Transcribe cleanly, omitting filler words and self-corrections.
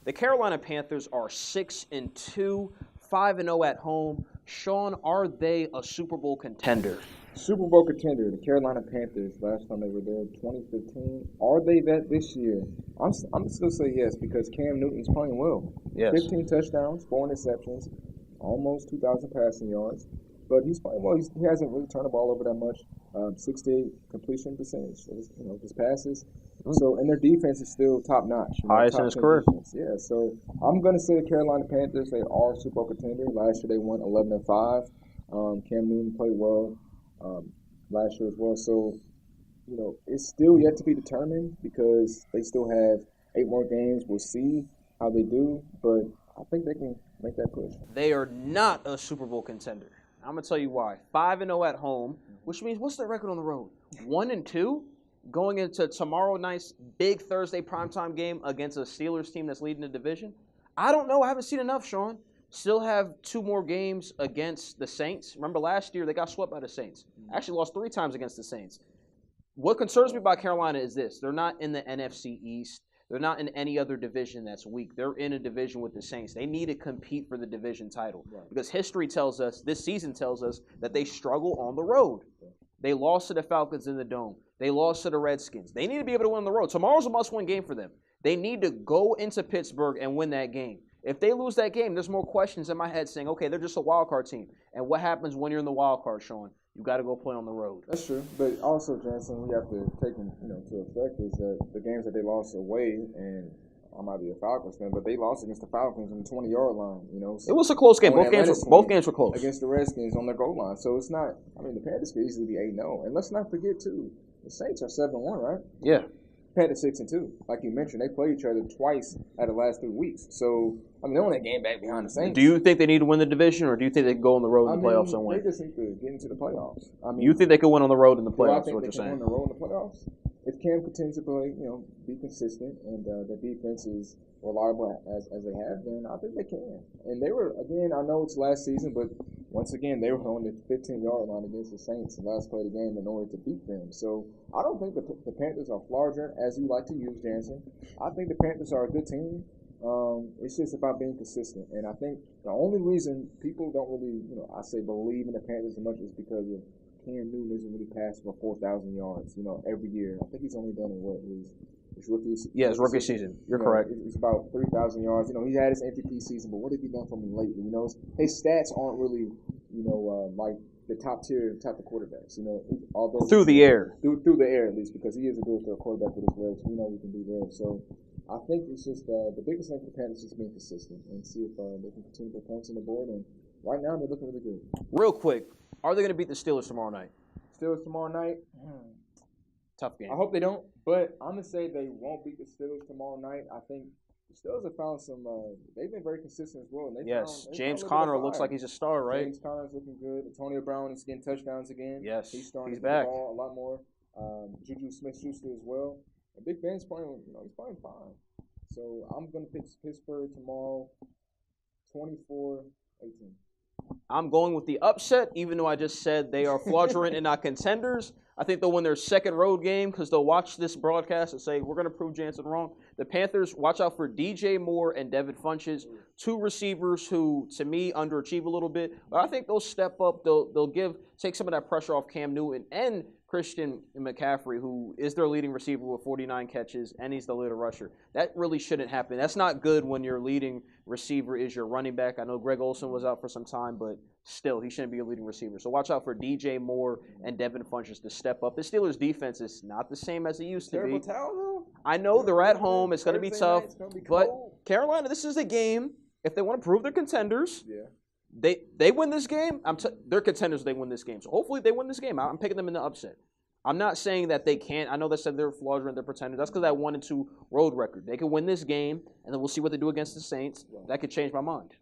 The Carolina Panthers are 6-2, 5-0 at home. Sean, are they a Super Bowl contender? Super Bowl contender, the Carolina Panthers, last time they were there, 2015. Are they that this year? I'm still say yes because Cam Newton's playing well. Yes. 15 touchdowns, 4 interceptions, almost 2,000 passing yards. But he's playing well. He hasn't really turned the ball over that much. 68 completion percentage, his passes. So, and their defense is still top notch. Highest in his career. Defense. Yeah, so I'm going to say the Carolina Panthers, they are a Super Bowl contender. Last year they won 11-5. Cam Newton played well last year as well. So, it's still yet to be determined because they still have 8 more games. We'll see how they do, but I think they can make that push. They are not a Super Bowl contender. I'm going to tell you why. 5-0 at home, which means what's their record on the road? 1-2? Going into tomorrow night's big Thursday primetime game against a Steelers team that's leading the division? I don't know. I haven't seen enough, Sean. Still have 2 more games against the Saints. Remember last year they got swept by the Saints. Actually lost 3 times against the Saints. What concerns me about Carolina is this. They're not in the NFC East. They're not in any other division that's weak. They're in a division with the Saints. They need to compete for the division title because history tells us, this season tells us, that they struggle on the road. They lost to the Falcons in the Dome. They lost to the Redskins. They need to be able to win on the road. Tomorrow's a must-win game for them. They need to go into Pittsburgh and win that game. If they lose that game, there's more questions in my head saying, okay, they're just a wild card team. And what happens when you're in the wild card, Sean? You got to go play on the road. That's true, but also, Jansen, we have to take into effect is that the games that they lost away, and I might be a Falcons fan, but they lost against the Falcons on the 20-yard line. So it was a close game. Both games were close against the Redskins on their goal line. So it's not. I mean, the Panthers could easily be 8-0, and let's not forget too, the Saints are 7-1, right? Yeah. Panthers 6-2. Like you mentioned, they played each other twice out of the last 3 weeks. So they're only a game back behind the Saints. Do you think they need to win the division, or do you think they can go on the road in the playoffs and win? They just need to get into the playoffs. You think they could win on the road in the playoffs? I think they can win on the road in the playoffs. If Cam continues to play, be consistent, and the defense is reliable as they have been, I think they can. And they were, again, I know it's last season, but once again, they were on the 15-yard line against the Saints the last play of the game in order to beat them. So I don't think the Panthers are fraudulent, as you like to use, Jansen. I think the Panthers are a good team. It's just about being consistent. And I think the only reason people don't really, I say believe in the Panthers as much is because of Cam Newton isn't really passing for 4,000 yards, every year. I think he's only done his rookie season. Yeah, his rookie season. You're correct. It's about 3,000 yards. He had his MVP season, but what have he done for him lately? His stats aren't really, like the top tier type of quarterbacks. Although through the air, through the air at least, because he is a good quarterback with his legs. We know we can do there. So I think it's just the biggest thing for the Panthers is being consistent and see if they can continue to put points on the board. And right now they're looking really good. Real quick, are they going to beat the Steelers tomorrow night? Steelers tomorrow night. Tough game. I hope they don't, but I'm going to say they won't beat the Steelers tomorrow night. I think the Steelers have found some they've been very consistent as well. And James Conner looks like he's a star, right? James Conner's looking good. Antonio Brown is getting touchdowns again. Yes, he's starting to back. the ball a lot more. Juju Smith-Schuster as well. And Big Ben's playing, he's playing fine. So I'm going to pick Pittsburgh tomorrow, 24-18. I'm going with the upset, even though I just said they are fraudulent and not contenders. I think they'll win their second road game because they'll watch this broadcast and say, we're going to prove Jansen wrong. The Panthers, watch out for DJ Moore and Devin Funchess, 2 receivers who, to me, underachieve a little bit. But I think they'll step up. They'll take some of that pressure off Cam Newton and Christian McCaffrey, who is their leading receiver with 49 catches, and he's the leader rusher. That really shouldn't happen. That's not good when your leading receiver is your running back. I know Greg Olsen was out for some time, but still, he shouldn't be a leading receiver. So watch out for DJ Moore and Devin Funchess to step up. The Steelers' defense is not the same as it used to be. I know they're at home. It's going to be tough. But Carolina, this is a game. If they want to prove they're contenders, they win this game. They're contenders if they win this game. So hopefully they win this game. I'm picking them in the upset. I'm not saying that they can't. I know they said they're fraudulent, they're pretenders. That's because that 1-2 road record. They can win this game, and then we'll see what they do against the Saints. That could change my mind.